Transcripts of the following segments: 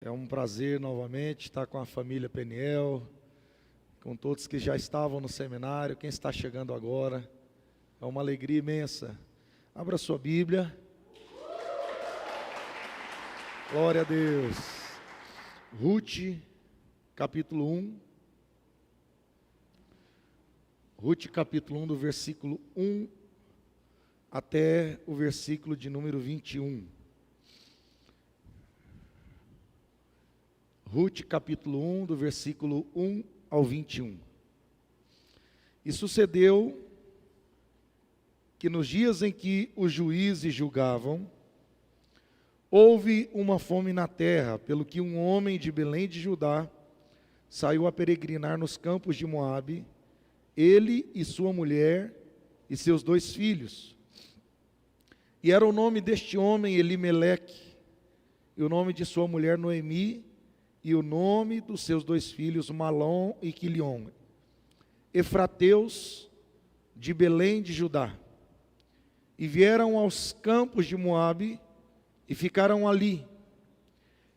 É um prazer novamente estar com a família Peniel, com todos que já estavam no seminário, quem está chegando agora. É uma alegria imensa. Abra sua Bíblia. Glória a Deus. Ruth, capítulo 1. Ruth, capítulo 1, do versículo 1 até o versículo de número 21. Ruth, capítulo 1, do versículo 1 ao 21. E sucedeu que nos dias em que os juízes julgavam, houve uma fome na terra, pelo que um homem de Belém de Judá saiu a peregrinar nos campos de Moabe, ele e sua mulher e seus 2 filhos. E era o nome deste homem Elimeleque, e o nome de sua mulher Noemi, e o nome dos seus 2 filhos, Malom e Quilion, efrateus de Belém de Judá. E vieram aos campos de Moabe, e ficaram ali.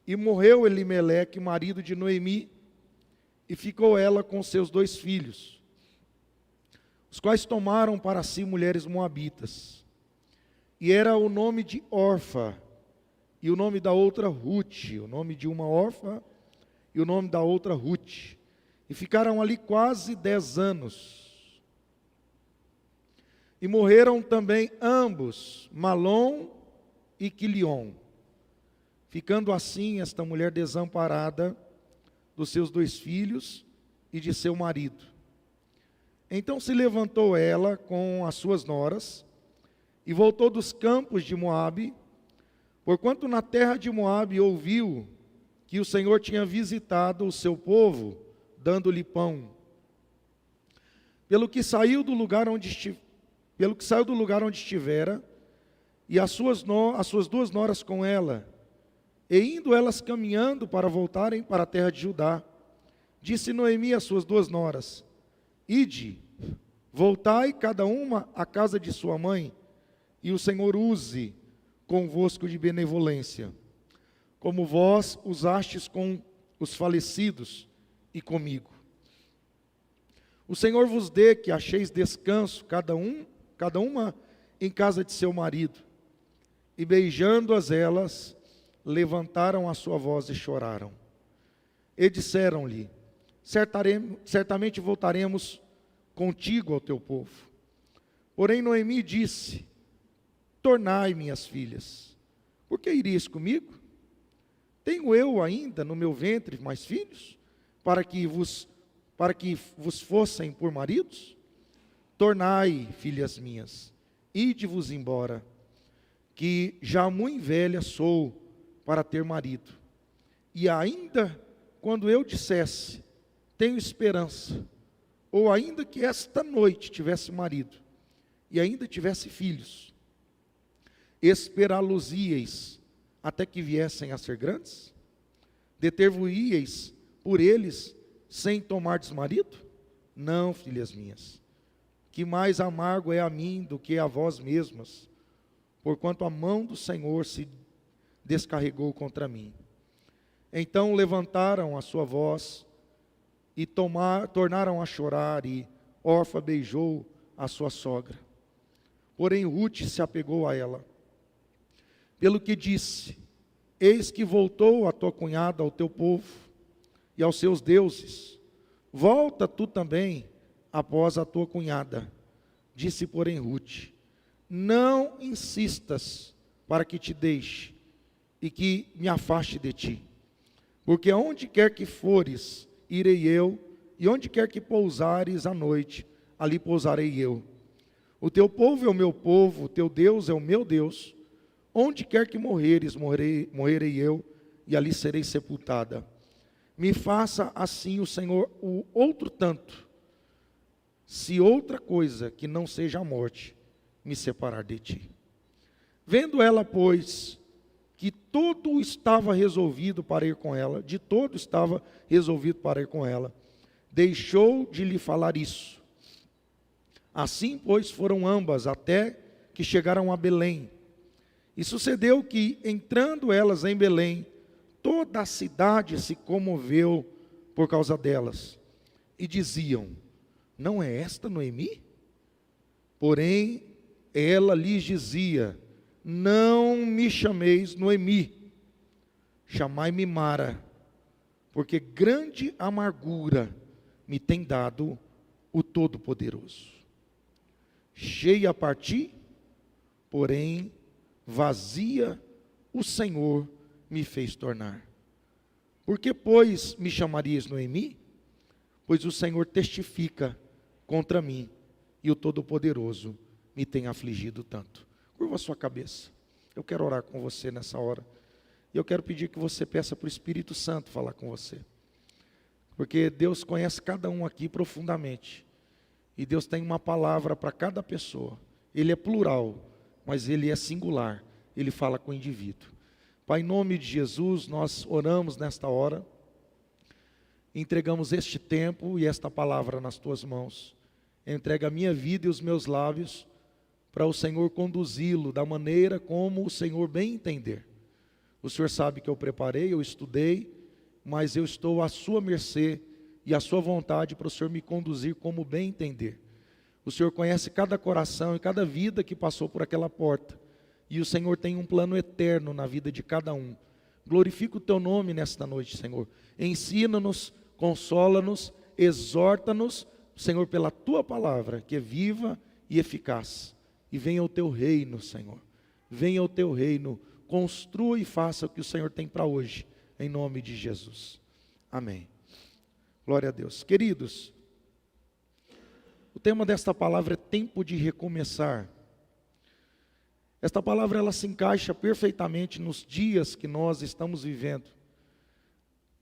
E morreu Elimeleque, marido de Noemi, e ficou ela com seus 2 filhos, os quais tomaram para si mulheres moabitas. E era o nome de Orfa, e o nome da outra Ruth, o nome de uma Orfa, e o nome da outra Ruth. E ficaram ali quase 10 anos. E morreram também ambos, Malom e Quilion, ficando assim esta mulher desamparada dos seus 2 filhos e de seu marido. Então se levantou ela com as suas noras, e voltou dos campos de Moabe, porquanto na terra de Moabe ouviu que o Senhor tinha visitado o seu povo, dando-lhe pão. Pelo que saiu do lugar onde estivera, e as suas 2 noras com ela, e indo elas caminhando para voltarem para a terra de Judá, disse Noemi às suas 2 noras: Ide, voltai cada uma à casa de sua mãe, e o Senhor use convosco de benevolência, como vós usastes com os falecidos e comigo. O Senhor vos dê que acheis descanso, cada uma em casa de seu marido. E beijando-as elas, levantaram a sua voz e choraram. E disseram-lhe: certamente voltaremos contigo ao teu povo. Porém Noemi disse: tornai, minhas filhas, por que irias comigo? Tenho eu ainda no meu ventre mais filhos, para que vos fossem por maridos? Tornai, filhas minhas, ide-vos embora, que já muito velha sou para ter marido. E ainda quando eu dissesse, tenho esperança, ou ainda que esta noite tivesse marido, e ainda tivesse filhos, esperá-los-íeis até que viessem a ser grandes? Deter-vos-íeis por eles sem tomardes marido? Não, filhas minhas, que mais amargo é a mim do que a vós mesmas, porquanto a mão do Senhor se descarregou contra mim. Então levantaram a sua voz e tornaram a chorar, e Orfa beijou a sua sogra. Porém Ruth se apegou a ela, pelo que disse: eis que voltou a tua cunhada ao teu povo e aos seus deuses. Volta tu também após a tua cunhada. Disse, porém, Ruth: não insistas para que te deixe e que me afaste de ti. Porque aonde quer que fores, irei eu, e onde quer que pousares à noite, ali pousarei eu. O teu povo é o meu povo, o teu Deus é o meu Deus. Onde quer que morreres, morrerei eu, e ali serei sepultada. Me faça assim o Senhor o outro tanto, se outra coisa que não seja a morte me separar de ti. Vendo ela, pois, que todo estava resolvido para ir com ela, deixou de lhe falar isso. Assim, pois, foram ambas até que chegaram a Belém. E sucedeu que, entrando elas em Belém, toda a cidade se comoveu por causa delas. E diziam: não é esta Noemi? Porém, ela lhes dizia: não me chameis Noemi, chamai-me Mara, porque grande amargura me tem dado o Todo-Poderoso. Cheia parti, porém vazia o Senhor me fez tornar. Por que, pois, me chamarias Noemi? Pois o Senhor testifica contra mim, e o Todo-Poderoso me tem afligido tanto. Curva a sua cabeça. Eu quero orar com você nessa hora. E eu quero pedir que você peça para o Espírito Santo falar com você. Porque Deus conhece cada um aqui profundamente. E Deus tem uma palavra para cada pessoa. Ele é plural, mas Ele é singular. Ele fala com o indivíduo. Pai, em nome de Jesus, nós oramos nesta hora. Entregamos este tempo e esta palavra nas Tuas mãos. Entrega a minha vida e os meus lábios para o Senhor conduzi-lo da maneira como o Senhor bem entender. O Senhor sabe que eu preparei, eu estudei, mas eu estou à sua mercê e à sua vontade para o Senhor me conduzir como bem entender. O Senhor conhece cada coração e cada vida que passou por aquela porta. E o Senhor tem um plano eterno na vida de cada um. Glorifica o Teu nome nesta noite, Senhor. Ensina-nos, consola-nos, exorta-nos, Senhor, pela Tua palavra, que é viva e eficaz. E venha o Teu reino, Senhor. Venha o Teu reino. Construa e faça o que o Senhor tem para hoje, em nome de Jesus. Amém. Glória a Deus. Queridos, o tema desta palavra é tempo de recomeçar. Esta palavra ela se encaixa perfeitamente nos dias que nós estamos vivendo.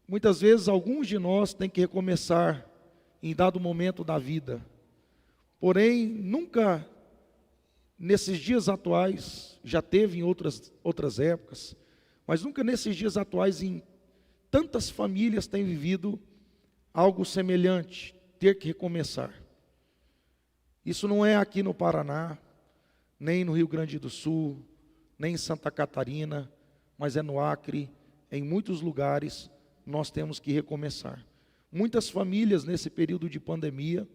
Muitas vezes alguns de nós têm que recomeçar em dado momento da vida. Porém, nunca nesses dias atuais, já teve em outras épocas, mas nunca nesses dias atuais em tantas famílias têm vivido algo semelhante, ter que recomeçar. Isso não é aqui no Paraná, nem no Rio Grande do Sul, nem em Santa Catarina, mas é no Acre, em muitos lugares nós temos que recomeçar. Muitas famílias nesse período de pandemia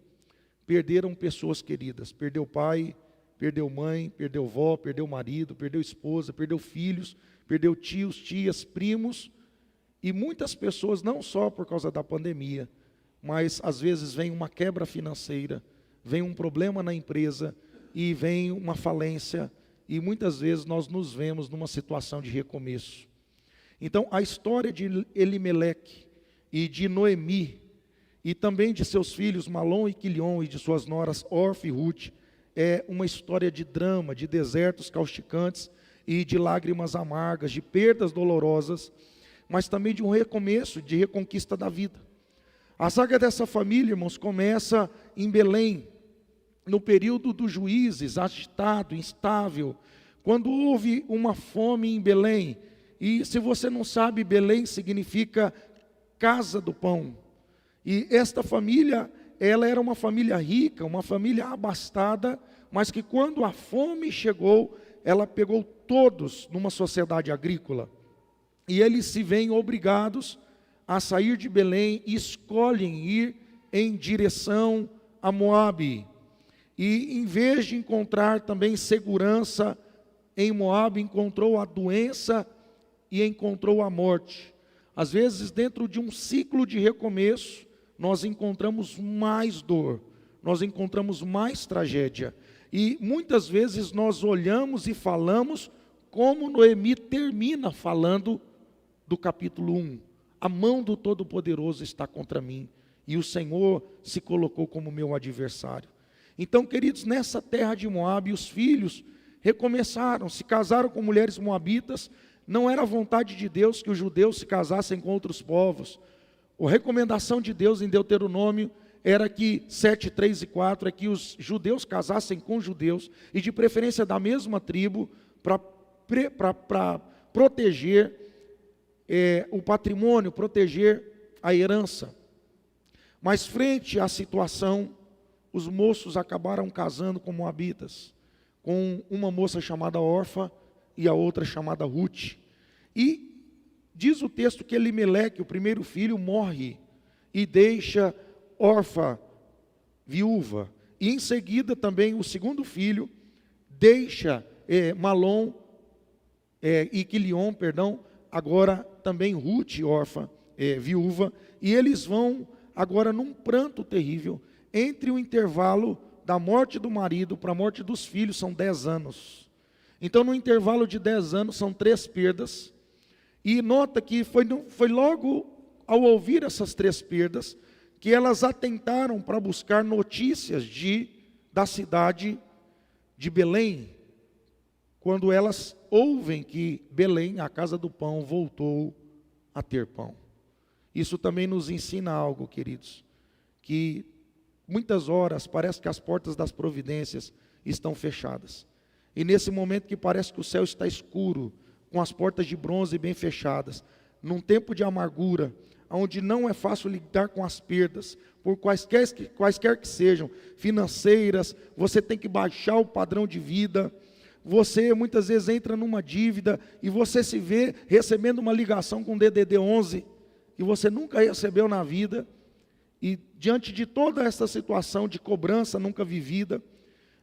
perderam pessoas queridas, perdeu pai, perdeu mãe, perdeu vó, perdeu marido, perdeu esposa, perdeu filhos, perdeu tios, tias, primos, e muitas pessoas não só por causa da pandemia, mas às vezes vem uma quebra financeira, vem um problema na empresa, e vem uma falência, e muitas vezes nós nos vemos numa situação de recomeço. Então, a história de Elimeleque e de Noemi, e também de seus filhos Malom e Quilion, e de suas noras Orfa e Ruth, é uma história de drama, de desertos causticantes, e de lágrimas amargas, de perdas dolorosas, mas também de um recomeço, de reconquista da vida. A saga dessa família, irmãos, começa em Belém, no período dos juízes, agitado, instável, quando houve uma fome em Belém. E se você não sabe, Belém significa casa do pão. E esta família, ela era uma família rica, uma família abastada, mas que quando a fome chegou, ela pegou todos numa sociedade agrícola. E eles se veem obrigados a sair de Belém e escolhem ir em direção a Moabe. E em vez de encontrar também segurança em Moabe, encontrou a doença e encontrou a morte. Às vezes, dentro de um ciclo de recomeço, nós encontramos mais dor, nós encontramos mais tragédia. E muitas vezes nós olhamos e falamos como Noemi termina falando do capítulo 1. A mão do Todo-Poderoso está contra mim, e o Senhor se colocou como meu adversário. Então, queridos, nessa terra de Moabe, os filhos recomeçaram, se casaram com mulheres moabitas. Não era a vontade de Deus que os judeus se casassem com outros povos. A recomendação de Deus em Deuteronômio era que 7, 3 e 4, é que os judeus casassem com judeus, e de preferência da mesma tribo, para proteger o patrimônio, proteger a herança. Mas frente à situação, os moços acabaram casando com moabitas, com uma moça chamada Orfa e a outra chamada Ruth. E diz o texto que Elimeleque, o primeiro filho, morre e deixa órfã, viúva. E em seguida também o segundo filho deixa Malom e Quilion, agora também Ruth, órfã, viúva. E eles vão agora num pranto terrível. Entre o intervalo da morte do marido para a morte dos filhos são 10 anos. Então no intervalo de 10 anos são 3 perdas. E nota que foi logo ao ouvir essas 3 perdas que elas atentaram para buscar notícias da cidade de Belém, quando elas ouvem que Belém, a casa do pão, voltou a ter pão. Isso também nos ensina algo, queridos, que muitas horas parece que as portas das providências estão fechadas. E nesse momento que parece que o céu está escuro, com as portas de bronze bem fechadas, num tempo de amargura, onde não é fácil lidar com as perdas, por quaisquer que sejam, financeiras, você tem que baixar o padrão de vida, você muitas vezes entra numa dívida, e você se vê recebendo uma ligação com DDD 11, que você nunca recebeu na vida, e diante de toda essa situação de cobrança nunca vivida,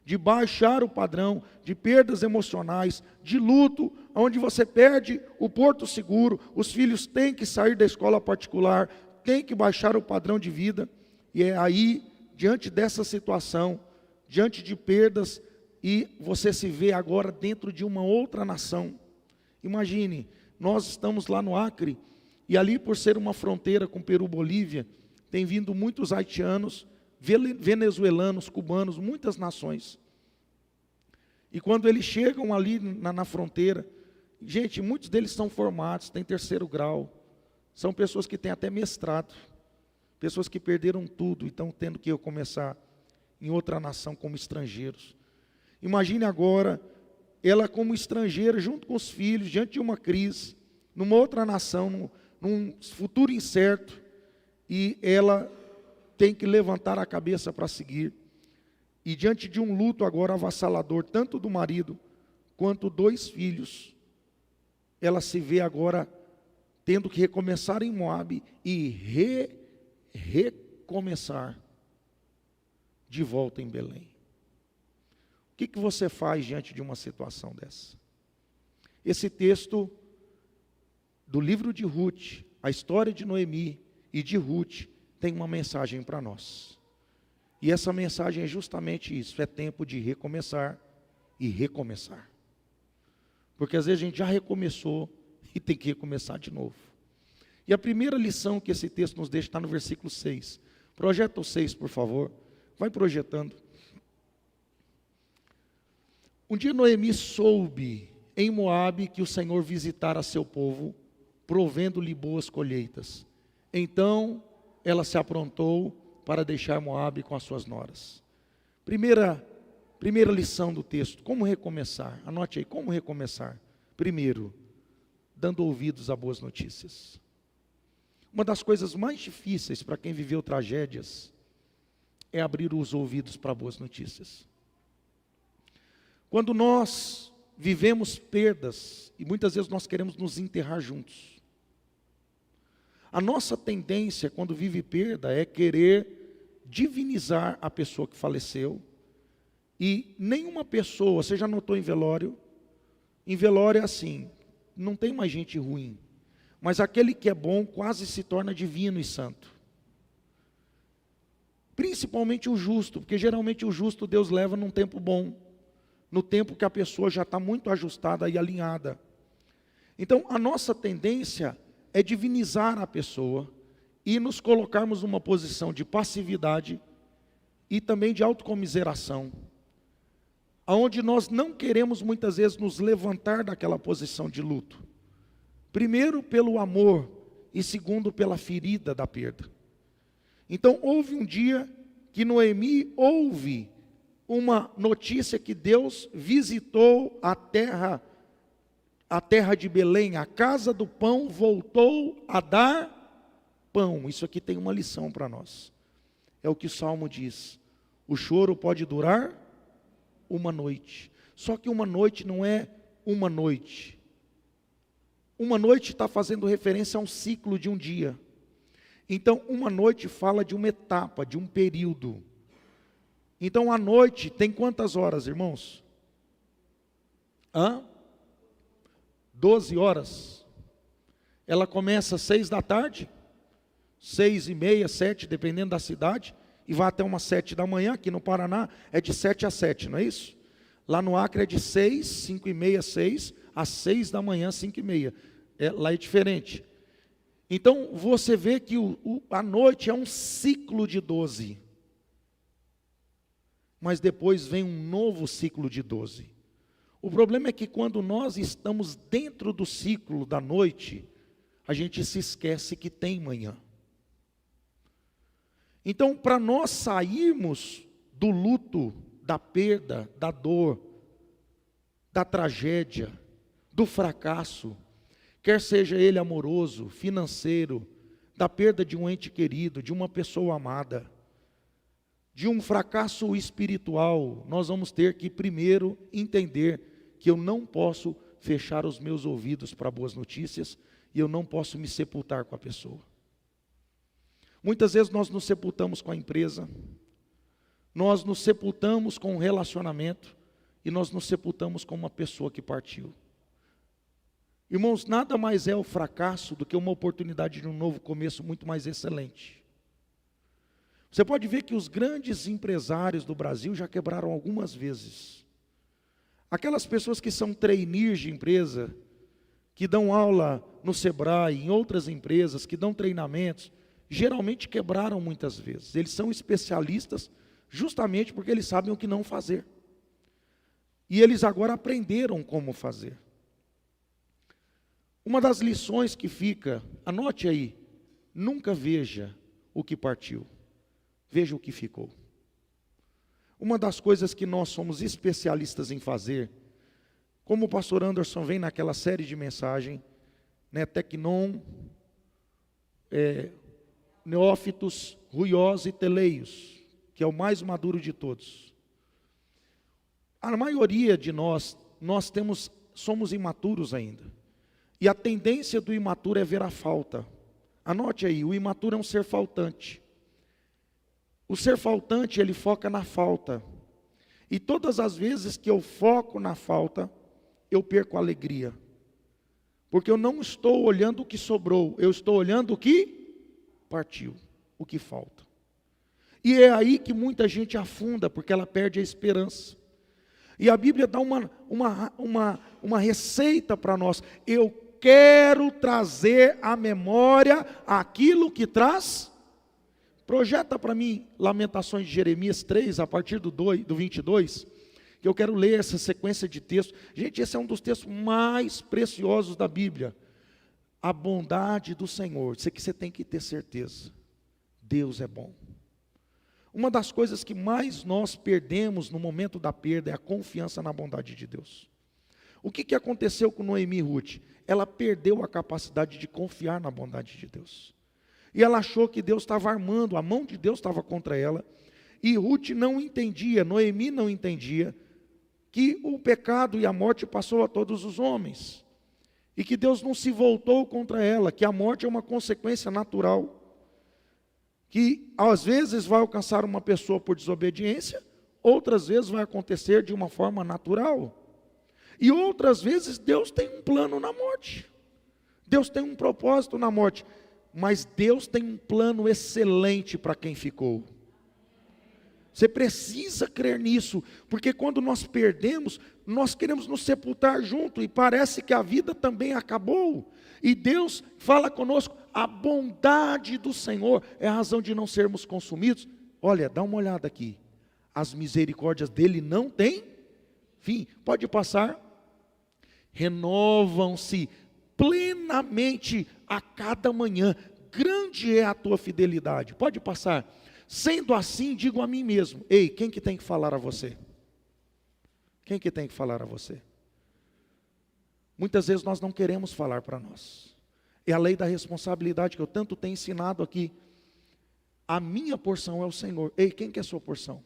de baixar o padrão, de perdas emocionais, de luto, onde você perde o porto seguro, os filhos têm que sair da escola particular, têm que baixar o padrão de vida, e é aí, diante dessa situação, diante de perdas, e você se vê agora dentro de uma outra nação. Imagine, nós estamos lá no Acre, e ali por ser uma fronteira com Peru, Bolívia, tem vindo muitos haitianos, venezuelanos, cubanos, muitas nações. E quando eles chegam ali na fronteira, gente, muitos deles são formados, têm 3º grau, são pessoas que têm até mestrado, pessoas que perderam tudo e estão tendo que começar em outra nação como estrangeiros. Imagine agora, ela como estrangeira, junto com os filhos, diante de uma crise, numa outra nação, num futuro incerto, e ela tem que levantar a cabeça para seguir. E diante de um luto agora avassalador, tanto do marido, quanto 2 filhos, ela se vê agora tendo que recomeçar em Moabe e recomeçar de volta em Belém. O que você faz diante de uma situação dessa? Esse texto do livro de Ruth, a história de Noemi e de Ruth, tem uma mensagem para nós. E essa mensagem é justamente isso, é tempo de recomeçar e recomeçar. Porque às vezes a gente já recomeçou e tem que recomeçar de novo. E a primeira lição que esse texto nos deixa está no versículo 6. Projeta o 6, por favor. Vai projetando. Um dia Noemi soube em Moabe que o Senhor visitara seu povo, provendo-lhe boas colheitas. Então ela se aprontou para deixar Moabe com as suas noras. Primeira lição do texto, como recomeçar? Anote aí, como recomeçar? Primeiro, dando ouvidos a boas notícias. Uma das coisas mais difíceis para quem viveu tragédias é abrir os ouvidos para boas notícias. Quando nós vivemos perdas, e muitas vezes nós queremos nos enterrar juntos, a nossa tendência quando vive perda é querer divinizar a pessoa que faleceu, e nenhuma pessoa, você já notou em velório é assim, não tem mais gente ruim, mas aquele que é bom quase se torna divino e santo. Principalmente o justo, porque geralmente o justo Deus leva num tempo bom, no tempo que a pessoa já está muito ajustada e alinhada. Então a nossa tendência é divinizar a pessoa e nos colocarmos numa posição de passividade e também de autocomiseração, aonde nós não queremos muitas vezes nos levantar daquela posição de luto. Primeiro pelo amor e segundo pela ferida da perda. Então houve um dia que Noemi ouve uma notícia que Deus visitou a terra de Belém, a casa do pão voltou a dar pão. Isso aqui tem uma lição para nós. É o que o Salmo diz. O choro pode durar uma noite. Só que uma noite não é uma noite. uma noite está fazendo referência a um ciclo de um dia. Então, uma noite fala de uma etapa, de um período. Então, a noite tem quantas horas, irmãos? 12 horas. Ela começa às 6 da tarde, 6h30, 7, dependendo da cidade, e vai até umas 7 da manhã. Aqui no Paraná é de 7 a 7, não é isso? Lá no Acre é de 6, 5h30, 6, às 6 da manhã, 5h30. Lá é diferente. Então, você vê que a noite é um ciclo de 12. Mas depois vem um novo ciclo de 12. O problema é que quando nós estamos dentro do ciclo da noite, a gente se esquece que tem manhã. Então, para nós sairmos do luto, da perda, da dor, da tragédia, do fracasso, quer seja ele amoroso, financeiro, da perda de um ente querido, de uma pessoa amada, de um fracasso espiritual, nós vamos ter que primeiro entender que eu não posso fechar os meus ouvidos para boas notícias e eu não posso me sepultar com a pessoa. Muitas vezes nós nos sepultamos com a empresa, nós nos sepultamos com um relacionamento e nós nos sepultamos com uma pessoa que partiu. Irmãos, nada mais é o fracasso do que uma oportunidade de um novo começo muito mais excelente. Você pode ver que os grandes empresários do Brasil já quebraram algumas vezes. Aquelas pessoas que são trainees de empresa, que dão aula no Sebrae, em outras empresas, que dão treinamentos, geralmente quebraram muitas vezes. Eles são especialistas justamente porque eles sabem o que não fazer. E eles agora aprenderam como fazer. Uma das lições que fica, anote aí, nunca veja o que partiu, veja o que ficou. Uma das coisas que nós somos especialistas em fazer, como o pastor Anderson vem naquela série de mensagem, né, Tecnon, Neófitos, Ruiós e Teleios, que é o mais maduro de todos. A maioria de nós somos imaturos ainda. E a tendência do imaturo é ver a falta. Anote aí, o imaturo é um ser faltante. O ser faltante, ele foca na falta. E todas as vezes que eu foco na falta, eu perco a alegria. Porque eu não estou olhando o que sobrou, eu estou olhando o que partiu, o que falta. E é aí que muita gente afunda, porque ela perde a esperança. E a Bíblia dá uma receita para nós. Eu quero trazer à memória aquilo que traz. Projeta para mim Lamentações de Jeremias 3, a partir do 22, que eu quero ler essa sequência de textos. Gente, esse é um dos textos mais preciosos da Bíblia. A bondade do Senhor, isso aqui você tem que ter certeza. Deus é bom. Uma das coisas que mais nós perdemos no momento da perda é a confiança na bondade de Deus. O que aconteceu com Noemi e Ruth? Ela perdeu a capacidade de confiar na bondade de Deus. E ela achou que Deus estava armando, a mão de Deus estava contra ela. E Ruth não entendia, Noemi não entendia, que o pecado e a morte passou a todos os homens. E que Deus não se voltou contra ela, que a morte é uma consequência natural. Que às vezes vai alcançar uma pessoa por desobediência, outras vezes vai acontecer de uma forma natural. E outras vezes Deus tem um plano na morte. Deus tem um propósito na morte. Mas Deus tem um plano excelente para quem ficou. Você precisa crer nisso, porque quando nós perdemos, nós queremos nos sepultar junto, e parece que a vida também acabou. E Deus fala conosco, a bondade do Senhor é a razão de não sermos consumidos. Olha, dá uma olhada aqui, as misericórdias dele não têm fim. Pode passar. Renovam-se plenamente a cada manhã, grande é a tua fidelidade. Pode passar. Sendo assim, digo a mim mesmo, ei, quem que tem que falar a você? Quem que tem que falar a você? Muitas vezes nós não queremos falar para nós. É a lei da responsabilidade que eu tanto tenho ensinado aqui. A minha porção é o Senhor. Ei, quem que é a sua porção?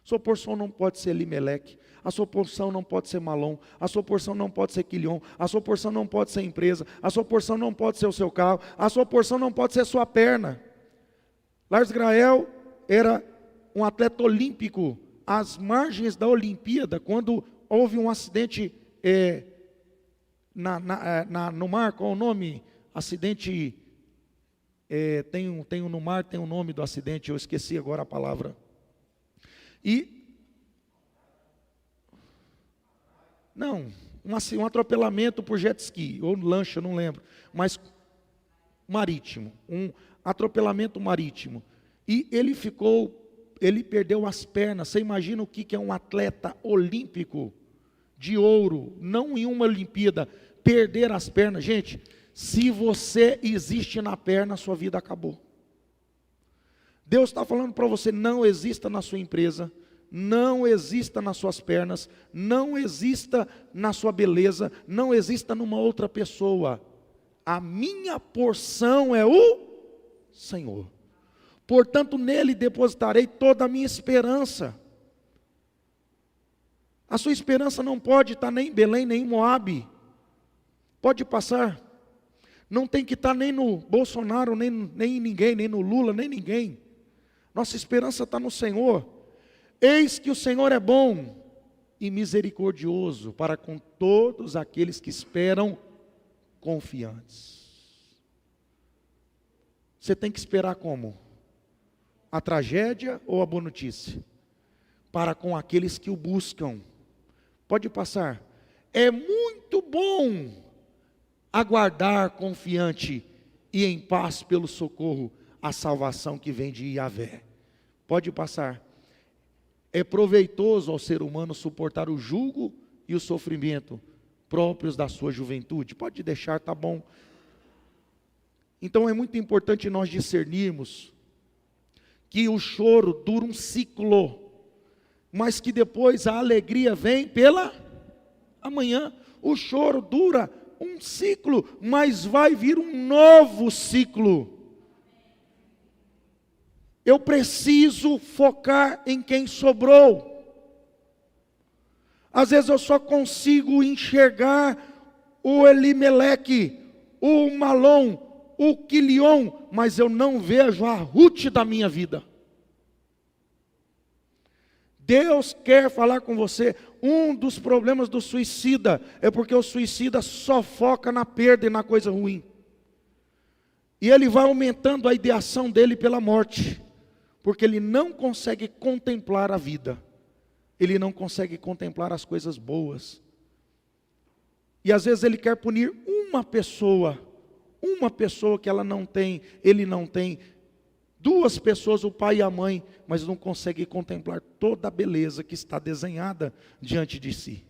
Sua porção não pode ser Elimeleque, a sua porção não pode ser Malom, a sua porção não pode ser Quilion, a sua porção não pode ser empresa, a sua porção não pode ser o seu carro, a sua porção não pode ser sua perna. Lars Grael era um atleta olímpico, às margens da Olimpíada, quando houve um acidente no mar, qual é o nome? Acidente, no mar, tem o nome do acidente, eu esqueci agora a palavra. Um atropelamento por jet ski, ou lancha, não lembro, mas marítimo, um atropelamento marítimo. E ele perdeu as pernas. Você imagina o que é um atleta olímpico de ouro, não em uma Olimpíada, perder as pernas? Gente, se você existe na perna, a sua vida acabou. Deus está falando para você, não exista na sua empresa, não exista nas suas pernas, não exista na sua beleza, não exista numa outra pessoa. A minha porção é o Senhor. Portanto, nele depositarei toda a minha esperança. A sua esperança não pode estar nem em Belém, nem em Moabe. Pode passar. Não tem que estar nem no Bolsonaro, nem em ninguém, nem no Lula, nem ninguém. Nossa esperança está no Senhor. Eis que o Senhor é bom e misericordioso para com todos aqueles que esperam confiantes. Você tem que esperar como? A tragédia ou a boa notícia? Para com aqueles que o buscam. Pode passar. É muito bom aguardar confiante e em paz pelo socorro, a salvação que vem de Yahvé. Pode passar. É proveitoso ao ser humano suportar o jugo e o sofrimento próprios da sua juventude. Pode deixar, tá bom. Então é muito importante nós discernirmos que o choro dura um ciclo, mas que depois a alegria vem pela amanhã. O choro dura um ciclo, mas vai vir um novo ciclo. Eu preciso focar em quem sobrou. Às vezes eu só consigo enxergar o Elimeleque, o Malom, o Quilion, mas eu não vejo a Ruth da minha vida. Deus quer falar com você. Um dos problemas do suicida é porque o suicida só foca na perda e na coisa ruim. E ele vai aumentando a ideação dele pela morte, porque ele não consegue contemplar a vida. Ele não consegue contemplar as coisas boas. E às vezes ele quer punir uma pessoa que ele não tem, duas pessoas, o pai e a mãe, mas não consegue contemplar toda a beleza que está desenhada diante de si.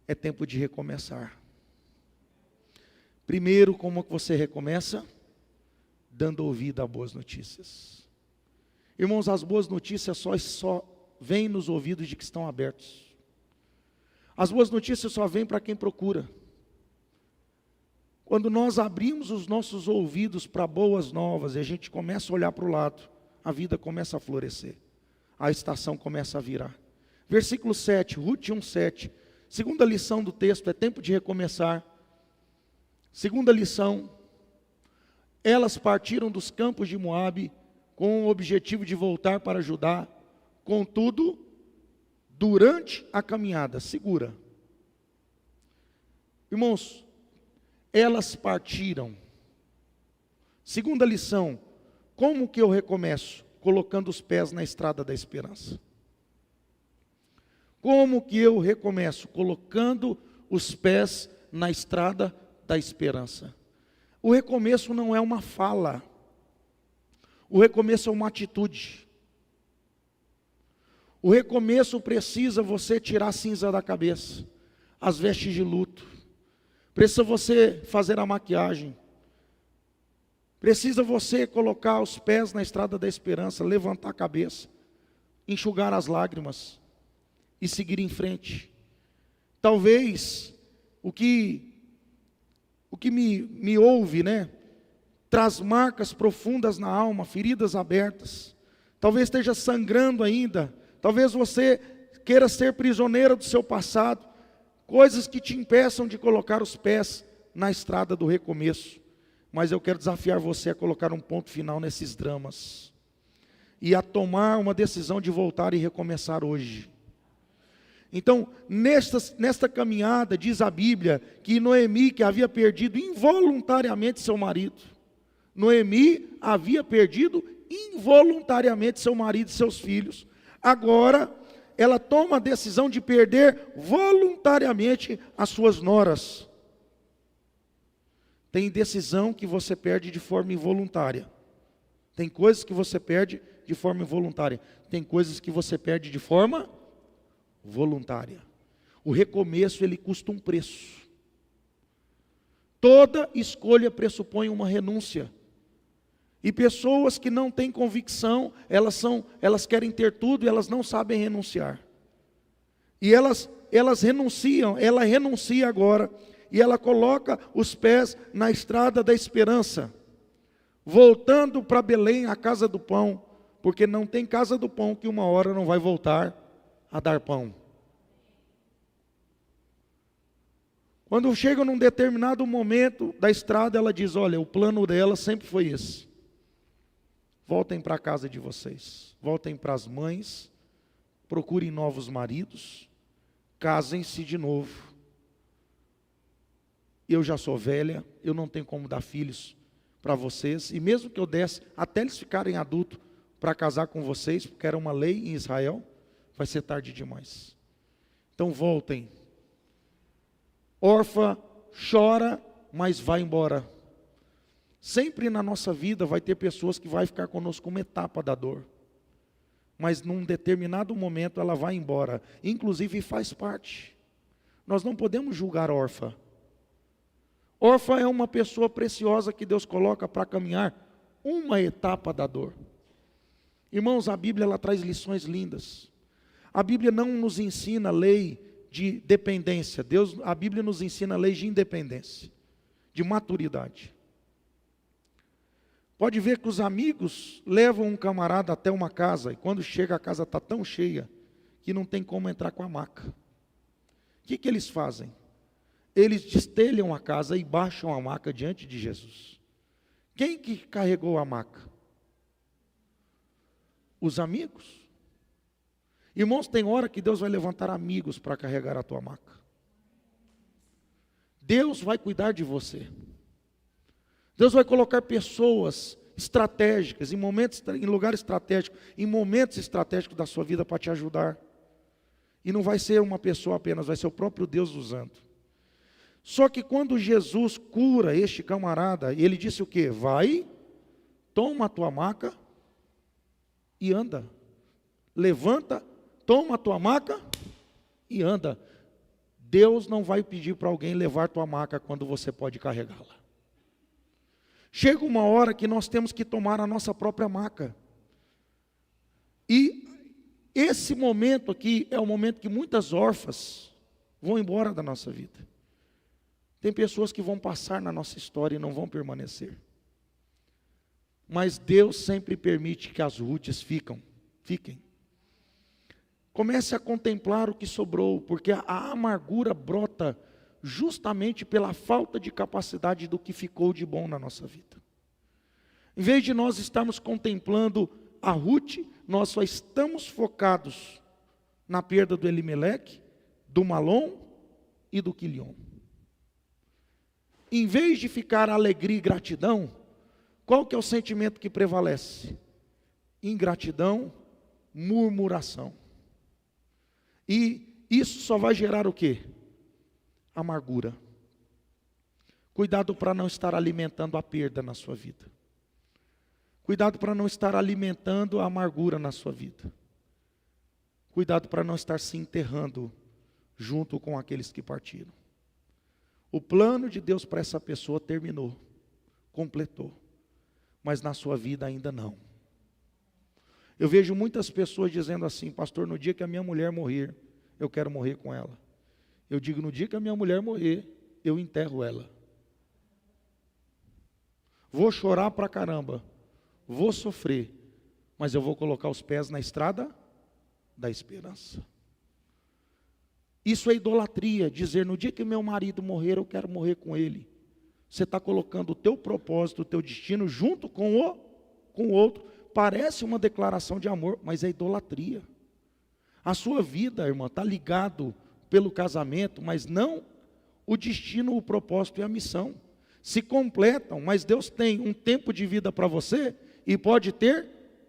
É tempo de recomeçar. Primeiro, como que você recomeça? Dando ouvido a boas notícias. Irmãos, as boas notícias só vêm nos ouvidos de que estão abertos. As boas notícias só vêm para quem procura. Quando nós abrimos os nossos ouvidos para boas novas e a gente começa a olhar para o lado, a vida começa a florescer, a estação começa a virar. Versículo 7, Ruth 1:7, segunda lição do texto, é tempo de recomeçar. Segunda lição, elas partiram dos campos de Moabe com o objetivo de voltar para Judá, contudo, durante a caminhada, segura. Irmãos, elas partiram. Segunda lição, como que eu recomeço? Colocando os pés na estrada da esperança. Como que eu recomeço? Colocando os pés na estrada da esperança. O recomeço não é uma fala. O recomeço é uma atitude. O recomeço precisa você tirar a cinza da cabeça, as vestes de luto. Precisa você fazer a maquiagem. Precisa você colocar os pés na estrada da esperança, levantar a cabeça, enxugar as lágrimas e seguir em frente. Talvez o que me ouve, traz marcas profundas na alma, feridas abertas. talvez esteja sangrando ainda, talvez você queira ser prisioneira do seu passado, coisas que te impeçam de colocar os pés na estrada do recomeço. Mas eu quero desafiar você a colocar um ponto final nesses dramas e a tomar uma decisão de voltar e recomeçar hoje. Então, nesta caminhada, diz a Bíblia, que Noemi, que havia perdido involuntariamente seu marido, Noemi havia perdido involuntariamente seu marido e seus filhos. Agora, ela toma a decisão de perder voluntariamente as suas noras. Tem decisão que você perde de forma involuntária. Tem coisas que você perde de forma involuntária. Tem coisas que você perde de forma voluntária. O recomeço, ele custa um preço. Toda escolha pressupõe uma renúncia. E pessoas que não têm convicção, elas querem ter tudo e elas não sabem renunciar. E elas renunciam, ela renuncia agora, e ela coloca os pés na estrada da esperança, voltando para Belém, a casa do pão, porque não tem casa do pão que uma hora não vai voltar a dar pão. Quando chega num determinado momento da estrada, ela diz: olha, o plano dela sempre foi esse. Voltem para a casa de vocês, voltem para as mães, procurem novos maridos, casem-se de novo. Eu já sou velha, eu não tenho como dar filhos para vocês, e mesmo que eu desse, até eles ficarem adultos, para casar com vocês, porque era uma lei em Israel, vai ser tarde demais. Então voltem. Órfã chora, mas vai embora. Sempre na nossa vida vai ter pessoas que vai ficar conosco uma etapa da dor. Mas num determinado momento ela vai embora. Inclusive faz parte. Nós não podemos julgar órfã. Órfã é uma pessoa preciosa que Deus coloca para caminhar uma etapa da dor. Irmãos, a Bíblia ela traz lições lindas. A Bíblia não nos ensina lei de dependência. A Bíblia nos ensina lei de independência, de maturidade. Pode ver que os amigos levam um camarada até uma casa, e quando chega a casa está tão cheia, que não tem como entrar com a maca. O que eles fazem? Eles destelham a casa e baixam a maca diante de Jesus. Quem que carregou a maca? Os amigos. Irmãos, tem hora que Deus vai levantar amigos para carregar a tua maca. Deus vai cuidar de você. Deus vai colocar pessoas estratégicas, em lugares estratégicos, em momentos estratégicos da sua vida para te ajudar. E não vai ser uma pessoa apenas, vai ser o próprio Deus usando. Só que quando Jesus cura este camarada, ele disse o quê? Vai, toma a tua maca e anda. Levanta, toma a tua maca e anda. Deus não vai pedir para alguém levar tua maca quando você pode carregá-la. Chega uma hora que nós temos que tomar a nossa própria maca. E esse momento aqui é o momento que muitas órfãs vão embora da nossa vida. Tem pessoas que vão passar na nossa história e não vão permanecer. Mas Deus sempre permite que as Rutes fiquem. Comece a contemplar o que sobrou, porque a amargura brota justamente pela falta de capacidade do que ficou de bom na nossa vida. Em vez de nós estarmos contemplando a Ruth, nós só estamos focados na perda do Elimeleque, do Malom e do Quilion. Em vez de ficar alegria e gratidão, qual que é o sentimento que prevalece? Ingratidão, murmuração. E isso só vai gerar o quê? Amargura. Cuidado para não estar alimentando a perda na sua vida. Cuidado para não estar alimentando a amargura na sua vida. Cuidado para não estar se enterrando junto com aqueles que partiram. O plano de Deus para essa pessoa terminou, completou, mas na sua vida ainda não. Eu vejo muitas pessoas dizendo assim: pastor, no dia que a minha mulher morrer, eu quero morrer com ela. Eu digo: no dia que a minha mulher morrer, eu enterro ela. Vou chorar pra caramba, vou sofrer, mas eu vou colocar os pés na estrada da esperança. Isso é idolatria, dizer, no dia que meu marido morrer, eu quero morrer com ele. Você está colocando o teu propósito, o teu destino junto com o outro. Parece uma declaração de amor, mas é idolatria. A sua vida, irmã, está ligado pelo casamento, mas não o destino, o propósito e a missão. Se completam, mas Deus tem um tempo de vida para você e pode ter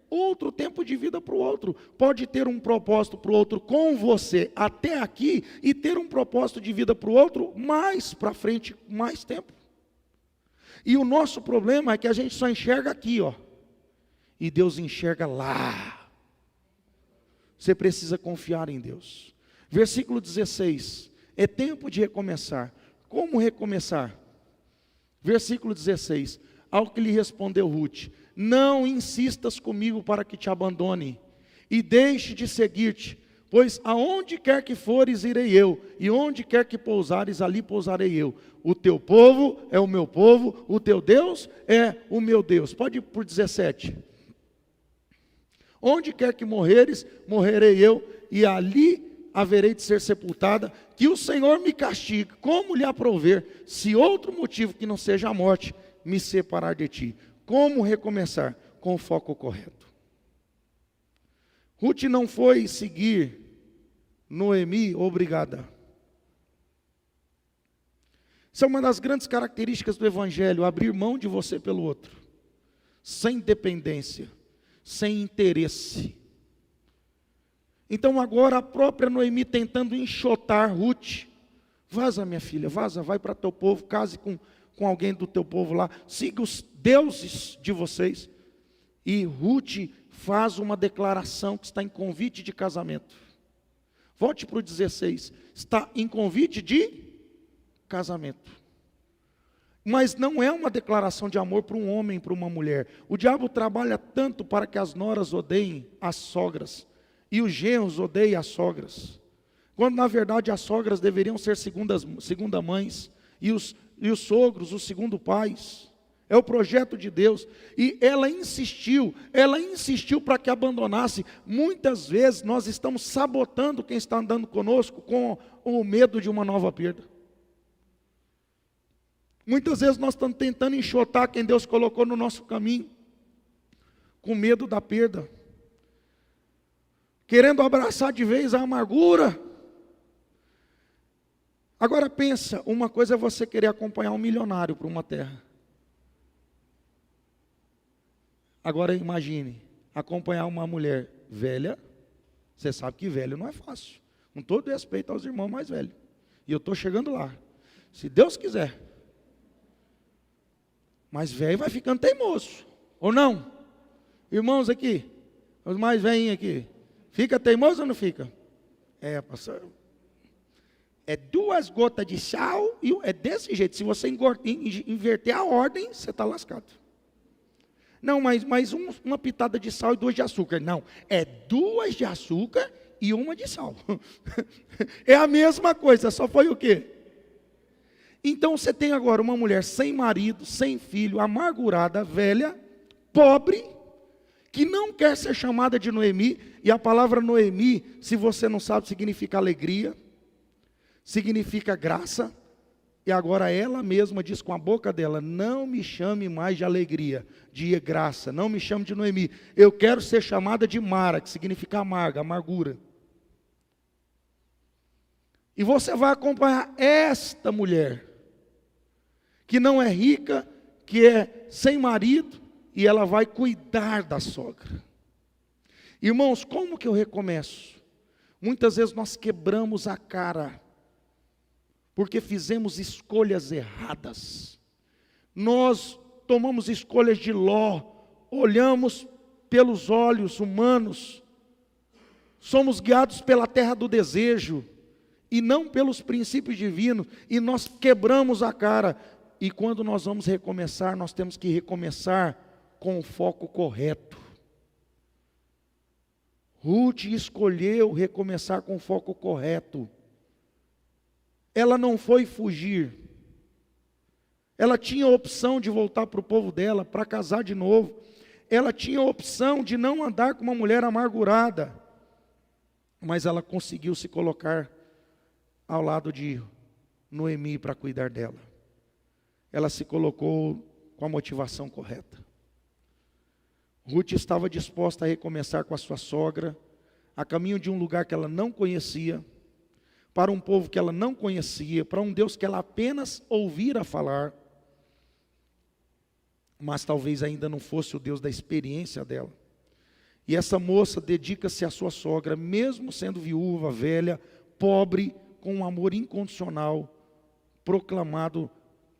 outro tempo de vida para o outro. Pode ter um propósito para o outro com você até aqui e ter um propósito de vida para o outro mais para frente, mais tempo. E o nosso problema é que a gente só enxerga aqui, ó, e Deus enxerga lá. Você precisa confiar em Deus. Versículo 16, é tempo de recomeçar. Como recomeçar? Versículo 16, ao que lhe respondeu Ruth, não insistas comigo para que te abandone, e deixe de seguir-te, pois aonde quer que fores, irei eu, e onde quer que pousares, ali pousarei eu. O teu povo é o meu povo, o teu Deus é o meu Deus. Pode ir por 17. Onde quer que morreres, morrerei eu, e ali haverei de ser sepultada, que o Senhor me castigue, como lhe aprouver, se outro motivo que não seja a morte, me separar de ti. Como recomeçar? Com o foco correto. Ruth não foi seguir Noemi obrigada. Isso é uma das grandes características do Evangelho, abrir mão de você pelo outro, sem dependência, sem interesse. Então agora a própria Noemi tentando enxotar Ruth, vaza minha filha, vaza, vai para teu povo, case com alguém do teu povo lá, siga os deuses de vocês. E Ruth faz uma declaração que está em convite de casamento. Volte para o 16, está em convite de casamento. Mas não é uma declaração de amor para um homem, para uma mulher. O diabo trabalha tanto para que as noras odeiem as sogras, e os genros odeiem as sogras, quando na verdade as sogras deveriam ser segunda mães, e os sogros, os segundo pais. É o projeto de Deus. E ela insistiu para que abandonasse. Muitas vezes nós estamos sabotando quem está andando conosco com o medo de uma nova perda. Muitas vezes nós estamos tentando enxotar quem Deus colocou no nosso caminho, com medo da perda, querendo abraçar de vez a amargura. Agora pensa, uma coisa é você querer acompanhar um milionário para uma terra. Agora imagine, acompanhar uma mulher velha. Você sabe que velho não é fácil, com todo respeito aos irmãos mais velhos, e eu estou chegando lá, se Deus quiser. Mas velho vai ficando teimoso, ou não? Irmãos aqui, os mais velhinhos aqui, fica teimoso ou não fica? É, pastor, é 2 gotas de sal, e é desse jeito. Se você inverter a ordem, você está lascado. Não, mas uma pitada de sal e 2 de açúcar. Não, é 2 de açúcar e 1 de sal. É a mesma coisa, só foi o quê? Então você tem agora uma mulher sem marido, sem filho, amargurada, velha, pobre, que não quer ser chamada de Noemi. E a palavra Noemi, se você não sabe, significa alegria, significa graça. E agora ela mesma diz com a boca dela, não me chame mais de alegria, de graça, não me chame de Noemi. Eu quero ser chamada de Mara, que significa amarga, amargura. E você vai acompanhar esta mulher, que não é rica, que é sem marido, e ela vai cuidar da sogra. Irmãos, como que eu recomeço? Muitas vezes nós quebramos a cara, porque fizemos escolhas erradas. Nós tomamos escolhas de Ló, olhamos pelos olhos humanos, somos guiados pela terra do desejo, e não pelos princípios divinos, e nós quebramos a cara. E quando nós vamos recomeçar, nós temos que recomeçar com o foco correto. Ruth escolheu recomeçar com o foco correto. Ela não foi fugir. Ela tinha a opção de voltar para o povo dela, para casar de novo. ela tinha a opção de não andar com uma mulher amargurada, mas ela conseguiu se colocar ao lado de Noemi para cuidar dela. Ela se colocou com a motivação correta. Ruth estava disposta a recomeçar com a sua sogra, a caminho de um lugar que ela não conhecia, para um povo que ela não conhecia, para um Deus que ela apenas ouvira falar, mas talvez ainda não fosse o Deus da experiência dela. E essa moça dedica-se à sua sogra, mesmo sendo viúva, velha, pobre, com um amor incondicional, proclamado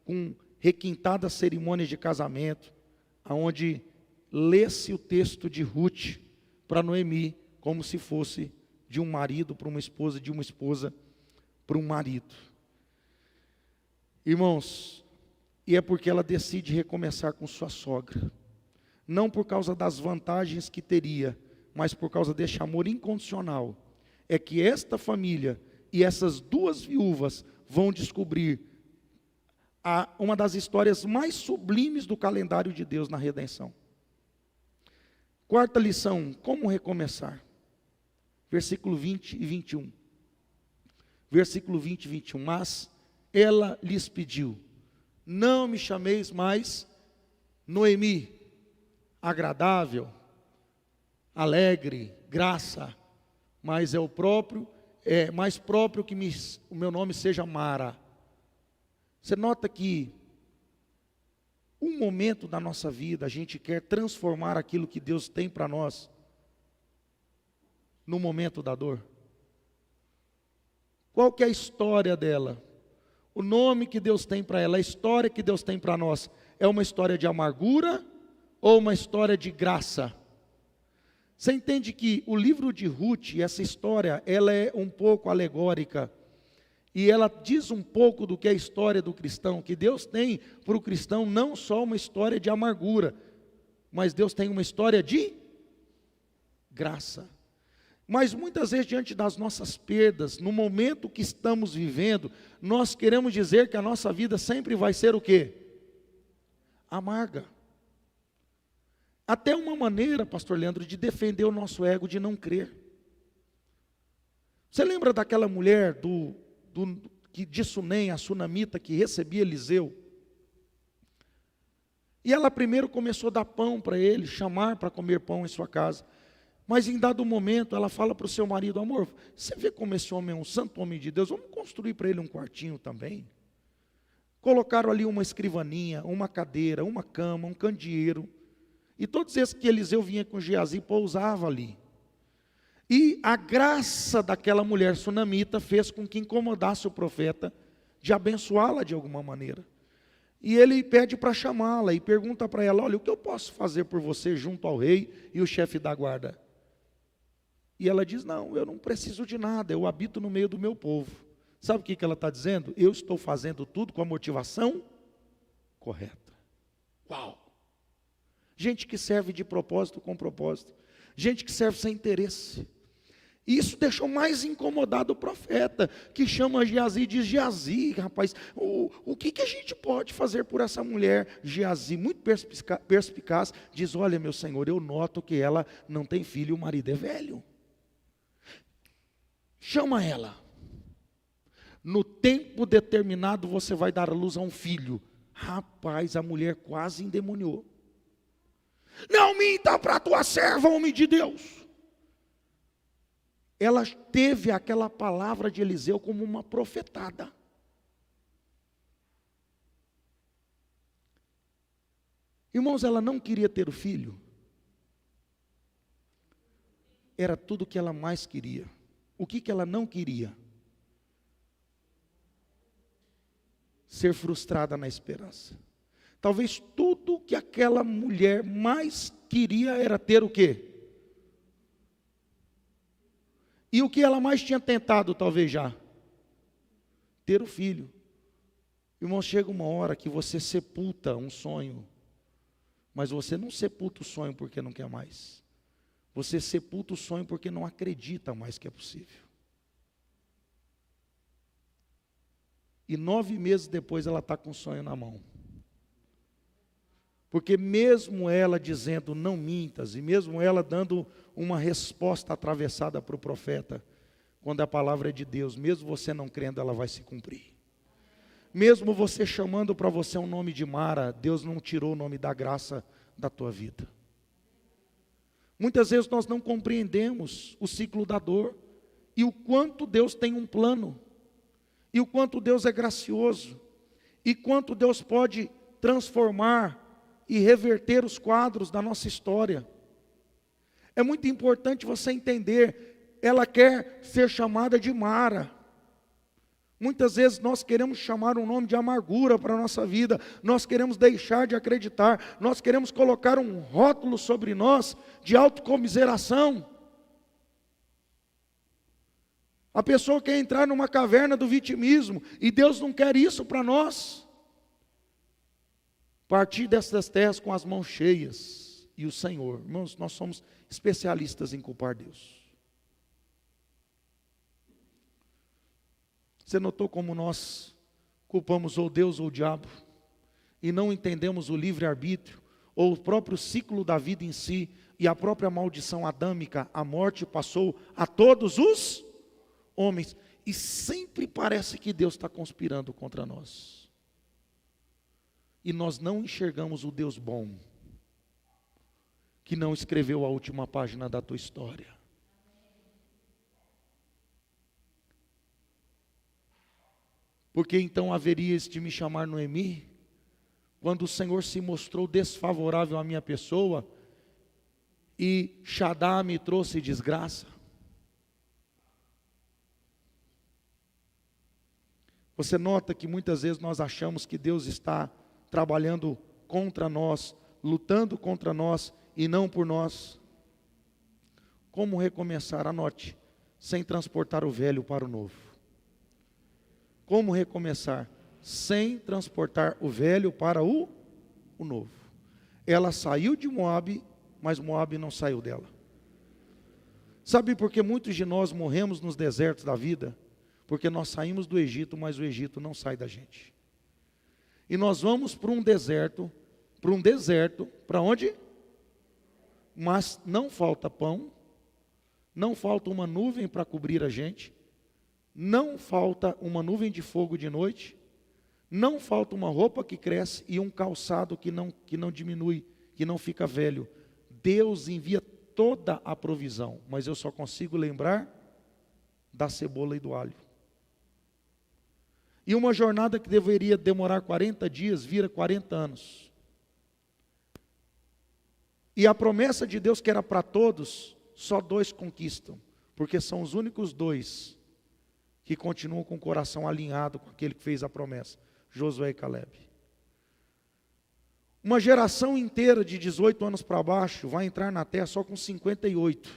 com requintadas cerimônias de casamento, aonde lê-se o texto de Ruth para Noemi, como se fosse de um marido para uma esposa, de uma esposa para um marido. Irmãos, e é porque ela decide recomeçar com sua sogra, não por causa das vantagens que teria, mas por causa deste amor incondicional, é que esta família e essas duas viúvas vão descobrir uma das histórias mais sublimes do calendário de Deus na redenção. Quarta lição, como recomeçar? Versículo 20 e 21. Versículo 20 e 21. Mas ela lhes pediu: não me chameis mais Noemi, agradável, alegre, graça, mas é mais próprio que o meu nome seja Mara. Você nota que um momento da nossa vida a gente quer transformar aquilo que Deus tem para nós no momento da dor. Qual que é a história dela? O nome que Deus tem para ela, a história que Deus tem para nós, é uma história de amargura ou uma história de graça? Você entende que o livro de Ruth, essa história, ela é um pouco alegórica, e ela diz um pouco do que é a história do cristão, que Deus tem para o cristão não só uma história de amargura, mas Deus tem uma história de graça. Mas muitas vezes, diante das nossas perdas, no momento que estamos vivendo, nós queremos dizer que a nossa vida sempre vai ser o quê? Amarga. Até uma maneira, pastor Leandro, de defender o nosso ego, de não crer. Você lembra daquela mulher de Sunem, a sunamita, que recebia Eliseu? E ela primeiro começou a dar pão para ele, chamar para comer pão em sua casa. Mas em dado momento, ela fala para o seu marido: amor, você vê como esse homem é um santo homem de Deus, vamos construir para ele um quartinho também. Colocaram ali uma escrivaninha, uma cadeira, uma cama, um candeeiro. E todos esses que Eliseu vinha com Geazi, pousava ali. E a graça daquela mulher sunamita fez com que incomodasse o profeta de abençoá-la de alguma maneira. E ele pede para chamá-la e pergunta para ela: olha, o que eu posso fazer por você junto ao rei e o chefe da guarda? E ela diz: não, eu não preciso de nada, eu habito no meio do meu povo. Sabe o que ela está dizendo? Eu estou fazendo tudo com a motivação correta. Uau! Gente que serve de propósito com propósito. Gente que serve sem interesse. E isso deixou mais incomodado o profeta, que chama Geazi e diz: Geazi, rapaz, o que a gente pode fazer por essa mulher? Geazi, muito perspicaz, diz: olha, meu senhor, eu noto que ela não tem filho e o marido é velho. Chama ela. No tempo determinado você vai dar à luz a um filho. Rapaz, a mulher quase endemoniou. Não minta para a tua serva, homem de Deus. Ela teve aquela palavra de Eliseu como uma profetada. Irmãos, ela não queria ter o filho. Era tudo o que ela mais queria. O que ela não queria? Ser frustrada na esperança. Talvez tudo que aquela mulher mais queria era ter o quê? E o que ela mais tinha tentado, talvez já? Ter o filho. Irmão, chega uma hora que você sepulta um sonho, mas você não sepulta o sonho porque não quer mais. Você sepulta o sonho porque não acredita mais que é possível. E 9 meses depois ela está com o sonho na mão. Porque mesmo ela dizendo não mintas, e mesmo ela dando uma resposta atravessada para o profeta, quando a palavra é de Deus, mesmo você não crendo, ela vai se cumprir. Mesmo você chamando para você um nome de Mara, Deus não tirou o nome da graça da tua vida. Muitas vezes nós não compreendemos o ciclo da dor, e o quanto Deus tem um plano, e o quanto Deus é gracioso, e quanto Deus pode transformar e reverter os quadros da nossa história. É muito importante você entender, ela quer ser chamada de Mara. Muitas vezes nós queremos chamar um nome de amargura para a nossa vida, nós queremos deixar de acreditar, nós queremos colocar um rótulo sobre nós de autocomiseração. A pessoa quer entrar numa caverna do vitimismo, e Deus não quer isso para nós. Partir dessas terras com as mãos cheias, e o Senhor, irmãos, nós somos especialistas em culpar Deus. Você notou como nós culpamos ou Deus ou o diabo, e não entendemos o livre-arbítrio, ou o próprio ciclo da vida em si, e a própria maldição adâmica, a morte passou a todos os homens, e sempre parece que Deus está conspirando contra nós, e nós não enxergamos o Deus bom, que não escreveu a última página da tua história. Porque então haverias de me chamar Noemi, quando o Senhor se mostrou desfavorável à minha pessoa, e Shadá me trouxe desgraça? Você nota que muitas vezes nós achamos que Deus está trabalhando contra nós, lutando contra nós e não por nós. Como recomeçar? Anote, sem transportar o velho para o novo. Como recomeçar? Sem transportar o velho para o novo. Ela saiu de Moabe, mas Moabe não saiu dela. Sabe por que muitos de nós morremos nos desertos da vida? Porque nós saímos do Egito, mas o Egito não sai da gente. E nós vamos para um deserto, para onde? Mas não falta pão, não falta uma nuvem para cobrir a gente, não falta uma nuvem de fogo de noite, não falta uma roupa que cresce e um calçado que não diminui, que não fica velho. Deus envia toda a provisão, mas eu só consigo lembrar da cebola e do alho. E uma jornada que deveria demorar 40 dias, vira 40 anos. E a promessa de Deus que era para todos, só 2 conquistam, porque são os únicos 2 que continuam com o coração alinhado com aquele que fez a promessa, Josué e Caleb. Uma geração inteira de 18 anos para baixo vai entrar na terra só com 58.